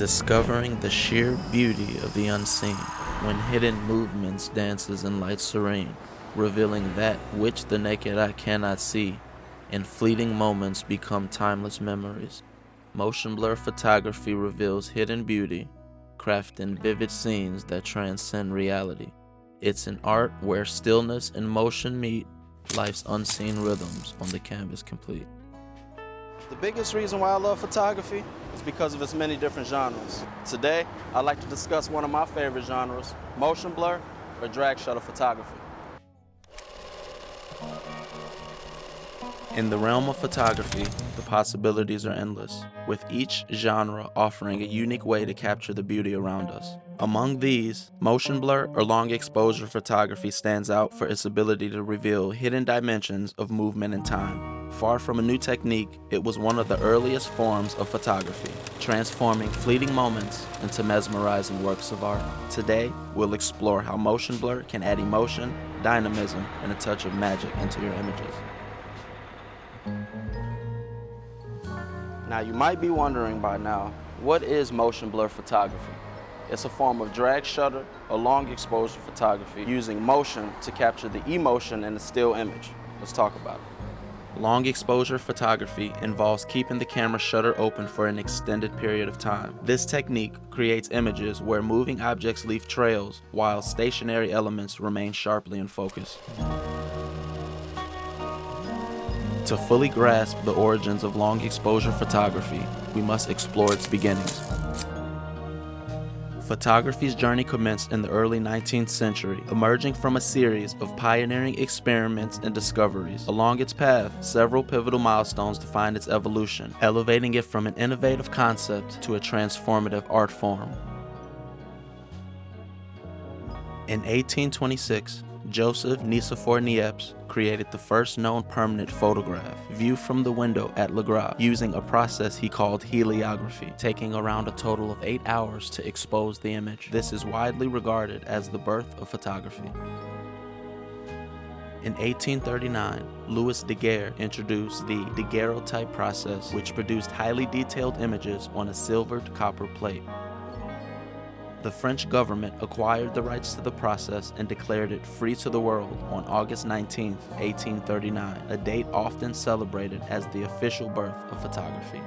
discovering the sheer beauty of the unseen, when hidden movements dances in light serene, revealing that which the naked eye cannot see, and fleeting moments become timeless memories. Motion blur photography reveals hidden beauty, crafting vivid scenes that transcend reality. It's an art where stillness and motion meet, life's unseen rhythms on the canvas complete. The biggest reason why I love photography is because of its many different genres. Today, I'd like to discuss one of my favorite genres, motion blur or drag shutter photography. In the realm of photography, the possibilities are endless, with each genre offering a unique way to capture the beauty around us. Among these, motion blur or long exposure photography stands out for its ability to reveal hidden dimensions of movement and time. Far from a new technique, it was one of the earliest forms of photography, transforming fleeting moments into mesmerizing works of art. Today, we'll explore how motion blur can add emotion, dynamism, and a touch of magic into your images. Now, you might be wondering by now, what is motion blur photography? It's a form of drag shutter or long exposure photography using motion to capture the emotion in a still image. Let's talk about it. Long exposure photography involves keeping the camera shutter open for an extended period of time. This technique creates images where moving objects leave trails while stationary elements remain sharply in focus. To fully grasp the origins of long exposure photography, we must explore its beginnings. Photography's journey commenced in the early 19th century, emerging from a series of pioneering experiments and discoveries. Along its path, several pivotal milestones defined its evolution, elevating it from an innovative concept to a transformative art form. In 1826, Joseph Nicephore Niepce created the first known permanent photograph, view from the window at Le Gras, using a process he called heliography, taking around a total of 8 hours to expose the image. This is widely regarded as the birth of photography. In 1839, Louis Daguerre introduced the daguerreotype process, which produced highly detailed images on a silvered copper plate. The French government acquired the rights to the process and declared it free to the world on August 19, 1839, a date often celebrated as the official birth of photography.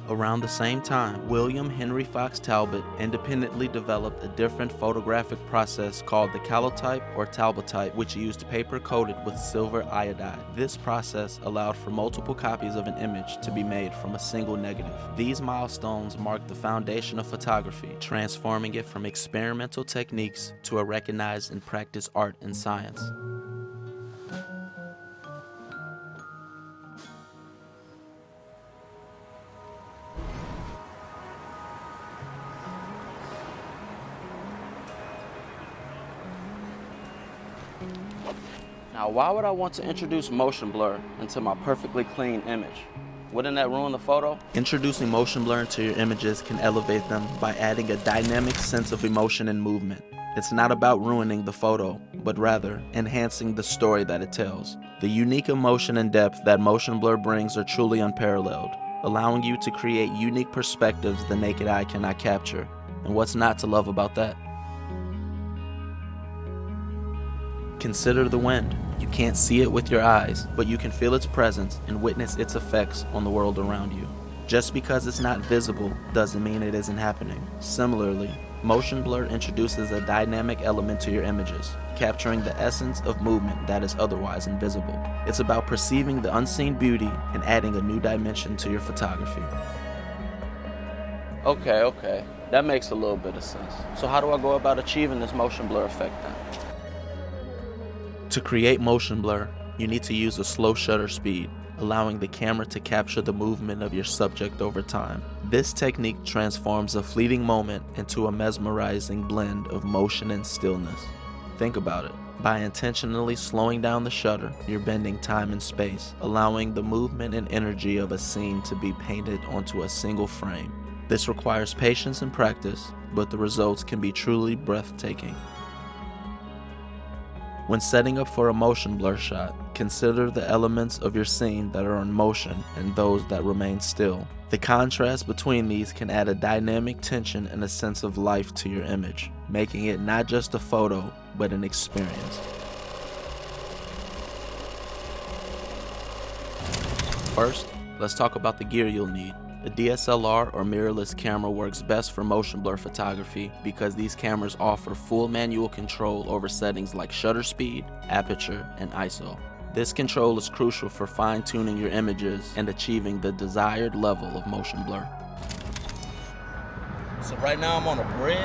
Around the same time, William Henry Fox Talbot independently developed a different photographic process called the calotype or talbotype, which used paper coated with silver iodide. This process allowed for multiple copies of an image to be made from a single negative. These milestones marked the foundation of photography, transforming it from experimental techniques to a recognized and practiced art and science. Now, why would I want to introduce motion blur into my perfectly clean image? Wouldn't that ruin the photo? Introducing motion blur into your images can elevate them by adding a dynamic sense of emotion and movement. It's not about ruining the photo, but rather enhancing the story that it tells. The unique emotion and depth that motion blur brings are truly unparalleled, allowing you to create unique perspectives the naked eye cannot capture. And what's not to love about that? Consider the wind. You can't see it with your eyes, but you can feel its presence and witness its effects on the world around you. Just because it's not visible doesn't mean it isn't happening. Similarly, motion blur introduces a dynamic element to your images, capturing the essence of movement that is otherwise invisible. It's about perceiving the unseen beauty and adding a new dimension to your photography. Okay, that makes a little bit of sense. So how do I go about achieving this motion blur effect then? To create motion blur, you need to use a slow shutter speed, allowing the camera to capture the movement of your subject over time. This technique transforms a fleeting moment into a mesmerizing blend of motion and stillness. Think about it. By intentionally slowing down the shutter, you're bending time and space, allowing the movement and energy of a scene to be painted onto a single frame. This requires patience and practice, but the results can be truly breathtaking. When setting up for a motion blur shot, Consider the elements of your scene that are in motion and those that remain still. The contrast between these can add a dynamic tension and a sense of life to your image, making it not just a photo, but an experience. First, let's talk about the gear you'll need. A DSLR or mirrorless camera works best for motion blur photography because these cameras offer full manual control over settings like shutter speed, aperture, and ISO. This control is crucial for fine-tuning your images and achieving the desired level of motion blur. So right now I'm on a bridge.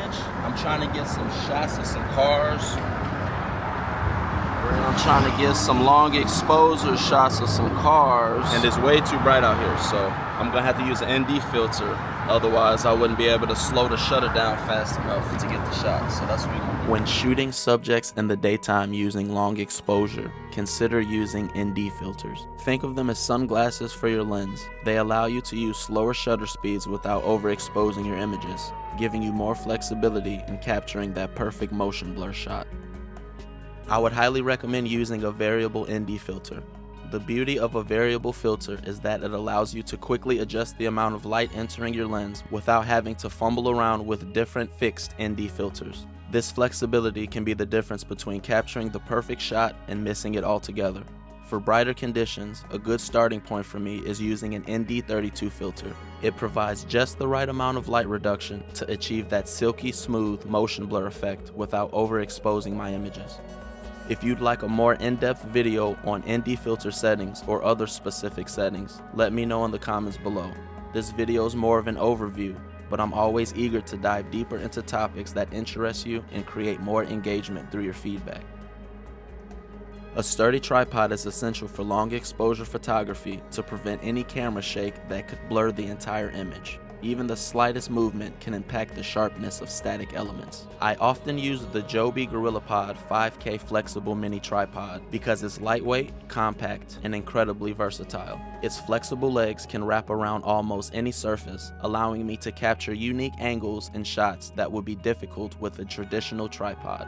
I'm trying to get some shots of some cars. I'm trying to get some long exposure shots of some cars. And it's way too bright out here, so I'm gonna have to use an ND filter. Otherwise, I wouldn't be able to slow the shutter down fast enough to get the shot. So that's what we're gonna do. When shooting subjects in the daytime using long exposure, consider using ND filters. Think of them as sunglasses for your lens. They allow you to use slower shutter speeds without overexposing your images, giving you more flexibility in capturing that perfect motion blur shot. I would highly recommend using a variable ND filter. The beauty of a variable filter is that it allows you to quickly adjust the amount of light entering your lens without having to fumble around with different fixed ND filters. This flexibility can be the difference between capturing the perfect shot and missing it altogether. For brighter conditions, a good starting point for me is using an ND32 filter. It provides just the right amount of light reduction to achieve that silky smooth motion blur effect without overexposing my images. If you'd like a more in-depth video on ND filter settings or other specific settings, let me know in the comments below. This video is more of an overview, but I'm always eager to dive deeper into topics that interest you and create more engagement through your feedback. A sturdy tripod is essential for long exposure photography to prevent any camera shake that could blur the entire image. Even the slightest movement can impact the sharpness of static elements. I often use the Joby GorillaPod 5K flexible mini tripod because it's lightweight, compact, and incredibly versatile. Its flexible legs can wrap around almost any surface, allowing me to capture unique angles and shots that would be difficult with a traditional tripod.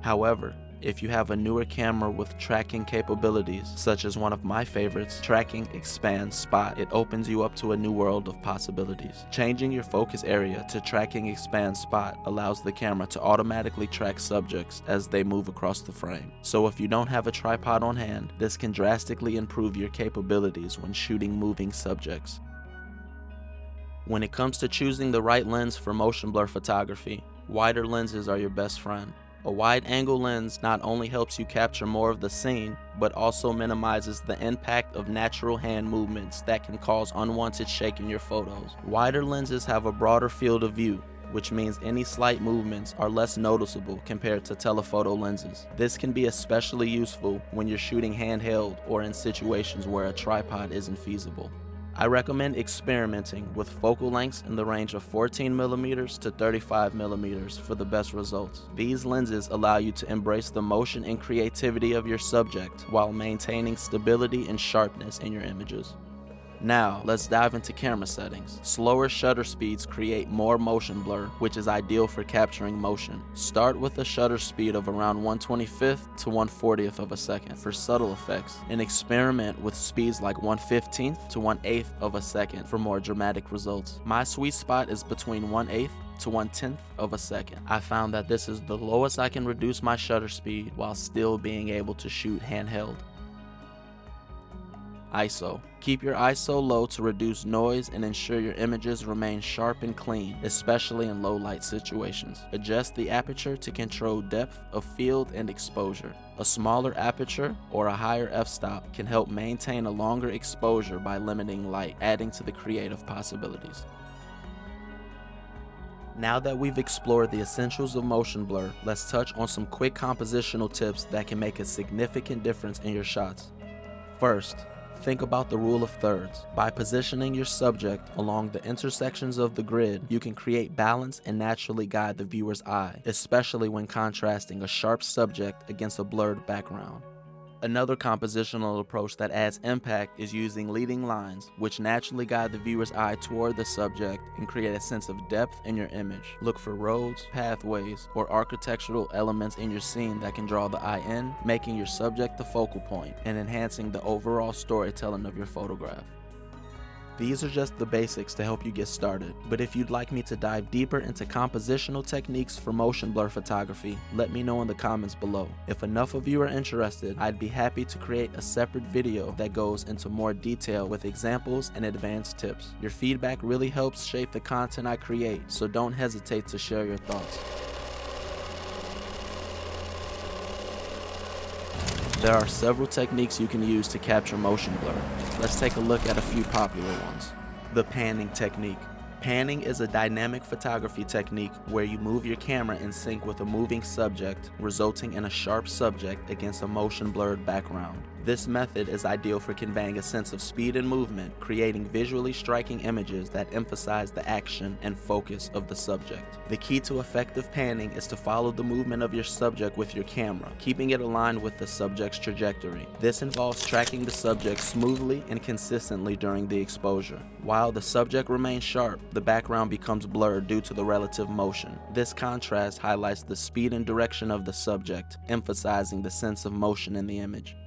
However, if you have a newer camera with tracking capabilities, such as one of my favorites, Tracking Expand Spot, it opens you up to a new world of possibilities. Changing your focus area to Tracking Expand Spot allows the camera to automatically track subjects as they move across the frame. So if you don't have a tripod on hand, this can drastically improve your capabilities when shooting moving subjects. When it comes to choosing the right lens for motion blur photography, wider lenses are your best friend. A wide-angle lens not only helps you capture more of the scene, but also minimizes the impact of natural hand movements that can cause unwanted shake in your photos. Wider lenses have a broader field of view, which means any slight movements are less noticeable compared to telephoto lenses. This can be especially useful when you're shooting handheld or in situations where a tripod isn't feasible. I recommend experimenting with focal lengths in the range of 14mm to 35mm for the best results. These lenses allow you to embrace the motion and creativity of your subject while maintaining stability and sharpness in your images. Now, let's dive into camera settings. Slower shutter speeds create more motion blur, which is ideal for capturing motion. Start with a shutter speed of around 1/25th to 1/40th of a second for subtle effects, and experiment with speeds like 1/15th to 1/8th of a second for more dramatic results. My sweet spot is between 1/8th to 1/10th of a second. I found that this is the lowest I can reduce my shutter speed while still being able to shoot handheld. ISO. Keep your ISO low to reduce noise and ensure your images remain sharp and clean, especially in low light situations. Adjust the aperture to control depth of field and exposure. A smaller aperture or a higher f-stop can help maintain a longer exposure by limiting light, adding to the creative possibilities. Now that we've explored the essentials of motion blur, let's touch on some quick compositional tips that can make a significant difference in your shots. First, think about the rule of thirds. By positioning your subject along the intersections of the grid, you can create balance and naturally guide the viewer's eye, especially when contrasting a sharp subject against a blurred background. Another compositional approach that adds impact is using leading lines, which naturally guide the viewer's eye toward the subject and create a sense of depth in your image. Look for roads, pathways, or architectural elements in your scene that can draw the eye in, making your subject the focal point and enhancing the overall storytelling of your photograph. These are just the basics to help you get started, but if you'd like me to dive deeper into compositional techniques for motion blur photography, let me know in the comments below. If enough of you are interested, I'd be happy to create a separate video that goes into more detail with examples and advanced tips. Your feedback really helps shape the content I create, so don't hesitate to share your thoughts. There are several techniques you can use to capture motion blur. Let's take a look at a few popular ones. The panning technique. Panning is a dynamic photography technique where you move your camera in sync with a moving subject, resulting in a sharp subject against a motion blurred background. This method is ideal for conveying a sense of speed and movement, creating visually striking images that emphasize the action and focus of the subject. The key to effective panning is to follow the movement of your subject with your camera, keeping it aligned with the subject's trajectory. This involves tracking the subject smoothly and consistently during the exposure. While the subject remains sharp, the background becomes blurred due to the relative motion. This contrast highlights the speed and direction of the subject, emphasizing the sense of motion in the image.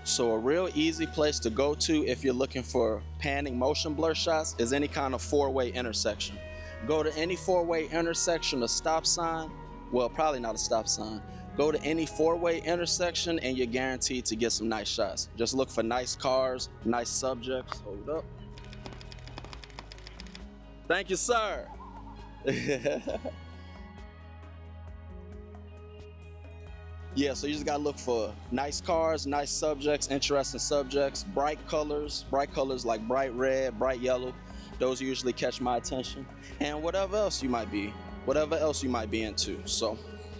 So a real easy place to go to if you're looking for panning motion blur shots is any kind of four-way intersection. Go to any four-way intersection, a stop sign, well, probably not a stop sign. Go to any four-way intersection and you're guaranteed to get some nice shots. Just look for nice cars, nice subjects. Hold up. Thank you, sir. Yeah, so you just gotta look for nice cars, nice subjects, interesting subjects, bright colors like bright red, bright yellow. Those usually catch my attention. And whatever else you might be into. So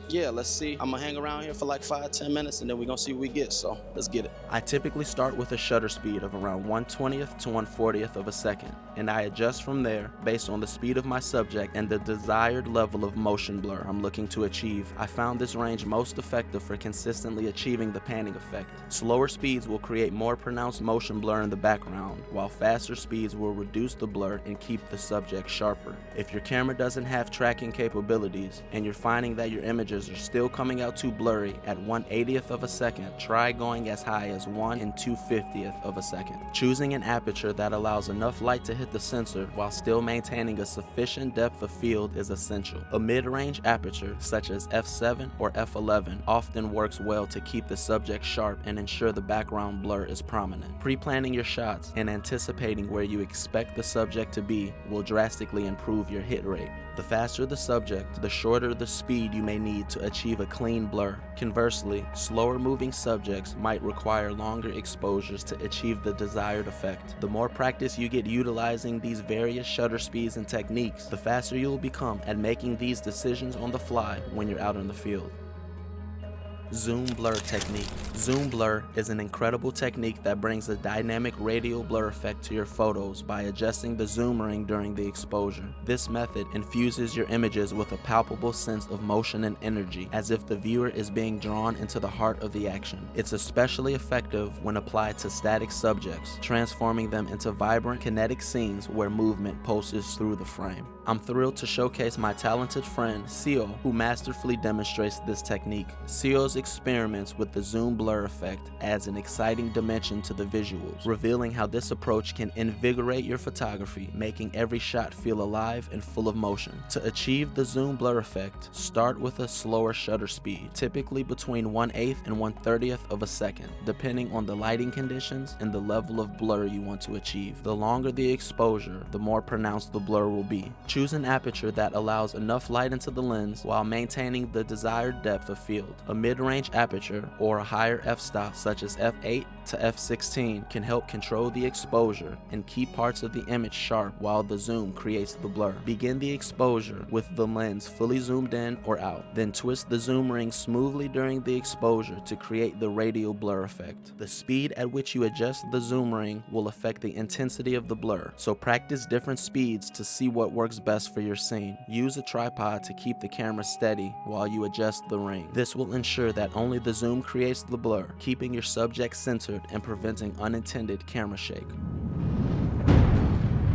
yeah, let's see. I'm gonna hang around here for like 5-10 minutes and then we're gonna see what we get. So let's get it. I typically start with a shutter speed of around 1/20th to 1/40th of a second, and I adjust from there based on the speed of my subject and the desired level of motion blur I'm looking to achieve. I found this range most effective for consistently achieving the panning effect. Slower speeds will create more pronounced motion blur in the background, while faster speeds will reduce the blur and keep the subject sharper. If your camera doesn't have tracking capabilities and you're finding that your images are still coming out too blurry at 1/80th of a second, try going as high as 1/250th of a second. Choosing an aperture that allows enough light to hit the sensor while still maintaining a sufficient depth of field is essential. A mid-range aperture such as f7 or f11 often works well to keep the subject sharp and ensure the background blur is prominent. Pre-planning your shots and anticipating where you expect the subject to be will drastically improve your hit rate. The faster the subject, the shorter the speed you may need to achieve a clean blur. Conversely, slower moving subjects might require longer exposures to achieve the desired effect. The more practice you get utilizing these various shutter speeds and techniques, the faster you'll become at making these decisions on the fly when you're out in the field. Zoom blur technique. Zoom blur is an incredible technique that brings a dynamic radial blur effect to your photos by adjusting the zoom ring during the exposure. This method infuses your images with a palpable sense of motion and energy, as if the viewer is being drawn into the heart of the action. It's especially effective when applied to static subjects, transforming them into vibrant kinetic scenes where movement pulses through the frame. I'm thrilled to showcase my talented friend, Seal, who masterfully demonstrates this technique. Seal's experiments with the zoom blur effect adds an exciting dimension to the visuals, revealing how this approach can invigorate your photography, making every shot feel alive and full of motion. To achieve the zoom blur effect, start with a slower shutter speed, typically between 1/8 and 1/30th of a second, depending on the lighting conditions and the level of blur you want to achieve. The longer the exposure, the more pronounced the blur will be. Choose an aperture that allows enough light into the lens while maintaining the desired depth of field. A mid-range aperture or a higher f-stop such as f8 to f16 can help control the exposure and keep parts of the image sharp while the zoom creates the blur. Begin the exposure with the lens fully zoomed in or out, then twist the zoom ring smoothly during the exposure to create the radial blur effect. The speed at which you adjust the zoom ring will affect the intensity of the blur, so practice different speeds to see what works best for your scene. Use a tripod to keep the camera steady while you adjust the ring. This will ensure that only the zoom creates the blur, keeping your subject centered and preventing unintended camera shake.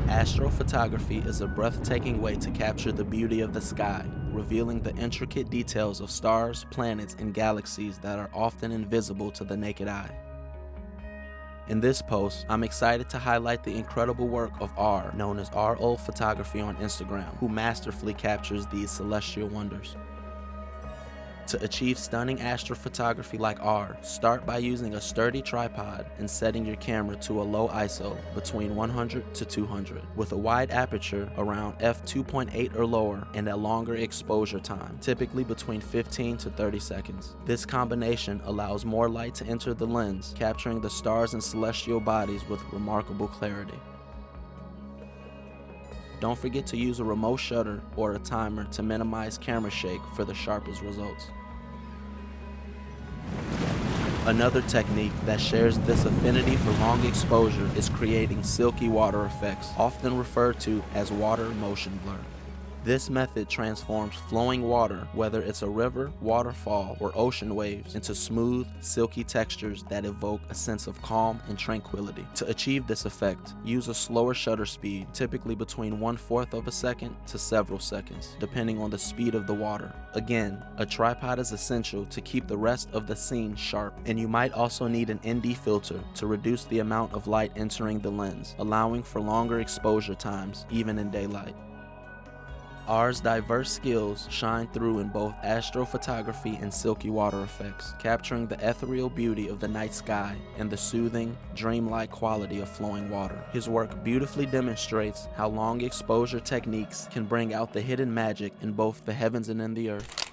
Astrophotography is a breathtaking way to capture the beauty of the sky, revealing the intricate details of stars, planets, and galaxies that are often invisible to the naked eye. In this post, I'm excited to highlight the incredible work of R, known as RO Photography on Instagram, who masterfully captures these celestial wonders. To achieve stunning astrophotography like R, start by using a sturdy tripod and setting your camera to a low ISO between 100 to 200, with a wide aperture around f2.8 or lower and a longer exposure time, typically between 15 to 30 seconds. This combination allows more light to enter the lens, capturing the stars and celestial bodies with remarkable clarity. Don't forget to use a remote shutter or a timer to minimize camera shake for the sharpest results. Another technique that shares this affinity for long exposure is creating silky water effects, often referred to as water motion blur. This method transforms flowing water, whether it's a river, waterfall, or ocean waves, into smooth, silky textures that evoke a sense of calm and tranquility. To achieve this effect, use a slower shutter speed, typically between 1/4 of a second to several seconds, depending on the speed of the water. Again, a tripod is essential to keep the rest of the scene sharp, and you might also need an ND filter to reduce the amount of light entering the lens, allowing for longer exposure times, even in daylight. R's diverse skills shine through in both astrophotography and silky water effects, capturing the ethereal beauty of the night sky and the soothing, dreamlike quality of flowing water. His work beautifully demonstrates how long exposure techniques can bring out the hidden magic in both the heavens and in the earth.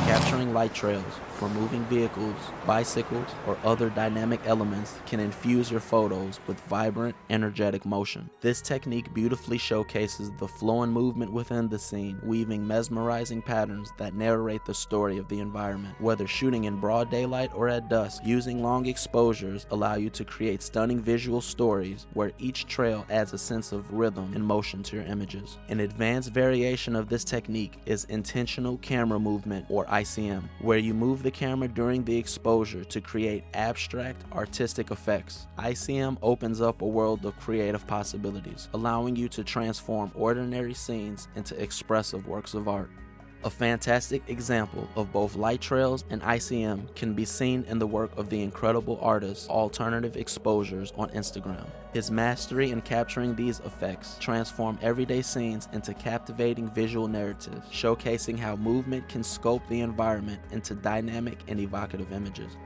Capturing light trails for moving vehicles, bicycles, or other dynamic elements can infuse your photos with vibrant, energetic motion. This technique beautifully showcases the flow and movement within the scene, weaving mesmerizing patterns that narrate the story of the environment. Whether shooting in broad daylight or at dusk, using long exposures allow you to create stunning visual stories where each trail adds a sense of rhythm and motion to your images. An advanced variation of this technique is intentional camera movement, or ICM, where you move the camera during the exposure to create abstract, artistic effects. ICM opens up a world of creative possibilities, allowing you to transform ordinary scenes into expressive works of art. A fantastic example of both light trails and ICM can be seen in the work of the incredible artist Alternative Exposures on Instagram. His mastery in capturing these effects transform everyday scenes into captivating visual narratives, showcasing how movement can sculpt the environment into dynamic and evocative images.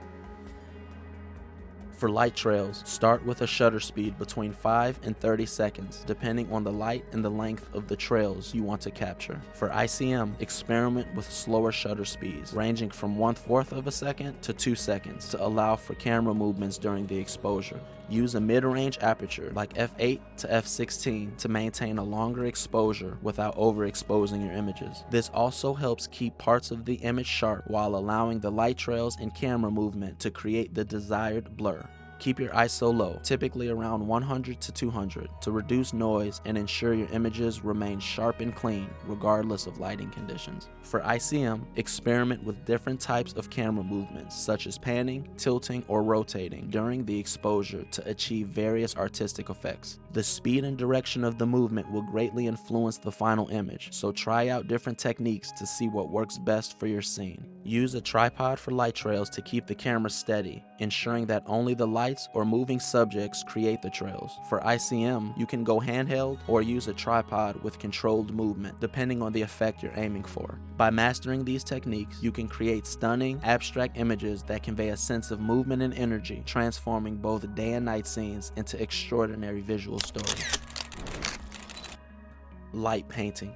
For light trails, start with a shutter speed between 5 and 30 seconds, depending on the light and the length of the trails you want to capture. For ICM, experiment with slower shutter speeds, ranging from 1/4 of a second to 2 seconds to allow for camera movements during the exposure. Use a mid-range aperture like f8 to f16 to maintain a longer exposure without overexposing your images. This also helps keep parts of the image sharp while allowing the light trails and camera movement to create the desired blur. Keep your ISO low, typically around 100 to 200, to reduce noise and ensure your images remain sharp and clean, regardless of lighting conditions. For ICM, experiment with different types of camera movements, such as panning, tilting, or rotating during the exposure to achieve various artistic effects. The speed and direction of the movement will greatly influence the final image, so try out different techniques to see what works best for your scene. Use a tripod for light trails to keep the camera steady, ensuring that only the lights or moving subjects create the trails. For ICM, you can go handheld or use a tripod with controlled movement, depending on the effect you're aiming for. By mastering these techniques, you can create stunning, abstract images that convey a sense of movement and energy, transforming both day and night scenes into extraordinary visual stories. Light painting.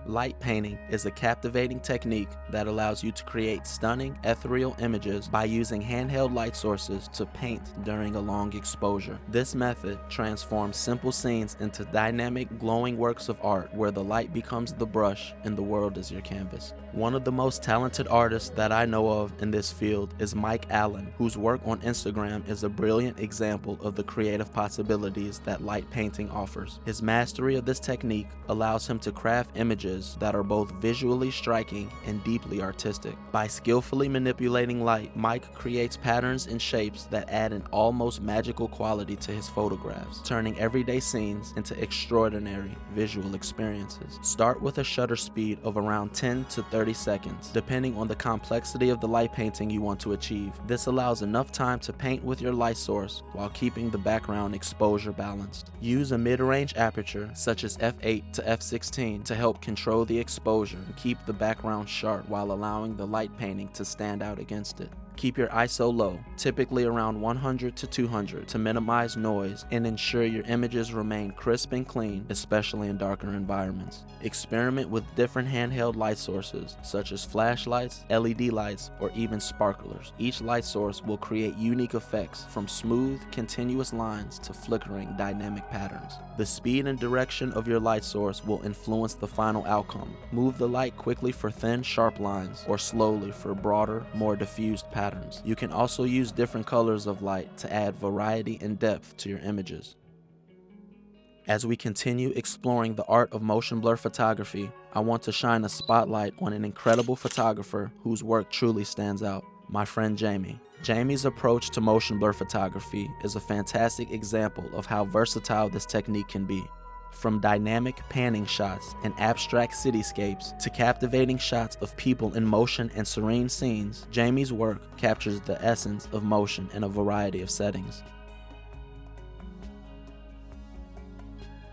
Light painting is a captivating technique that allows you to create stunning, ethereal images by using handheld light sources to paint during a long exposure. This method transforms simple scenes into dynamic, glowing works of art where the light becomes the brush and the world is your canvas. One of the most talented artists that I know of in this field is Mike Allen, whose work on Instagram is a brilliant example of the creative possibilities that light painting offers. His mastery of this technique allows him to craft images images that are both visually striking and deeply artistic. By skillfully manipulating light, Mike creates patterns and shapes that add an almost magical quality to his photographs, turning everyday scenes into extraordinary visual experiences. Start with a shutter speed of around 10 to 30 seconds, depending on the complexity of the light painting you want to achieve. This allows enough time to paint with your light source while keeping the background exposure balanced. Use a mid-range aperture such as f8 to f16 to help control the exposure and keep the background sharp while allowing the light painting to stand out against it. Keep your ISO low, typically around 100 to 200, to minimize noise and ensure your images remain crisp and clean, especially in darker environments. Experiment with different handheld light sources, such as flashlights, LED lights, or even sparklers. Each light source will create unique effects, from smooth, continuous lines to flickering, dynamic patterns. The speed and direction of your light source will influence the final outcome. Move the light quickly for thin, sharp lines, or slowly for broader, more diffused patterns. You can also use different colors of light to add variety and depth to your images. As we continue exploring the art of motion blur photography, I want to shine a spotlight on an incredible photographer whose work truly stands out, my friend Jamie. Jamie's approach to motion blur photography is a fantastic example of how versatile this technique can be. From dynamic panning shots and abstract cityscapes to captivating shots of people in motion and serene scenes, Jamie's work captures the essence of motion in a variety of settings.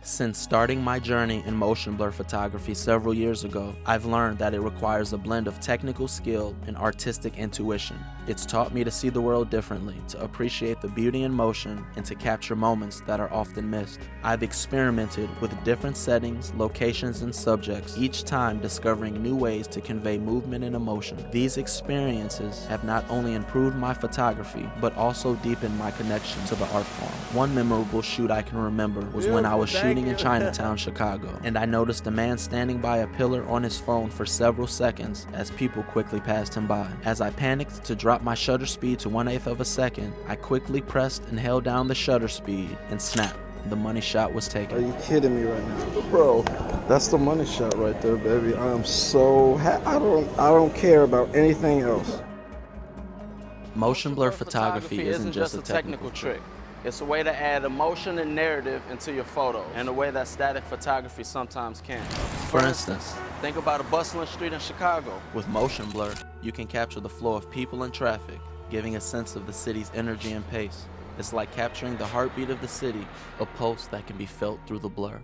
Since starting my journey in motion blur photography several years ago, I've learned that it requires a blend of technical skill and artistic intuition. It's taught me to see the world differently, to appreciate the beauty in motion, and to capture moments that are often missed. I've experimented with different settings, locations, and subjects, each time discovering new ways to convey movement and emotion. These experiences have not only improved my photography, but also deepened my connection to the art form. One memorable shoot I can remember was when I was shooting in Chinatown, Chicago, and I noticed a man standing by a pillar on his phone for several seconds as people quickly passed him by. As I panicked to drop my shutter speed to 1/8 of a second, I quickly pressed and held down the shutter speed, and snap, the money shot was taken. Are you kidding me right now? Bro, that's the money shot right there, baby. I am so I don't care about anything else. Motion blur photography isn't just a technical trick. It's a way to add emotion and narrative into your photos in a way that static photography sometimes can't. For instance, think about a bustling street in Chicago. with motion blur, you can capture the flow of people and traffic, giving a sense of the city's energy and pace. It's like capturing the heartbeat of the city, a pulse that can be felt through the blur.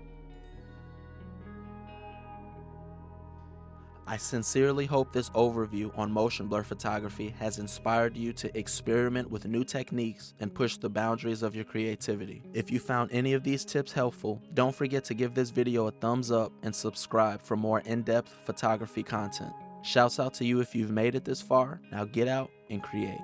I sincerely hope this overview on motion blur photography has inspired you to experiment with new techniques and push the boundaries of your creativity. If you found any of these tips helpful, don't forget to give this video a thumbs up and subscribe for more in-depth photography content. Shouts out to you if you've made it this far. Now get out and create.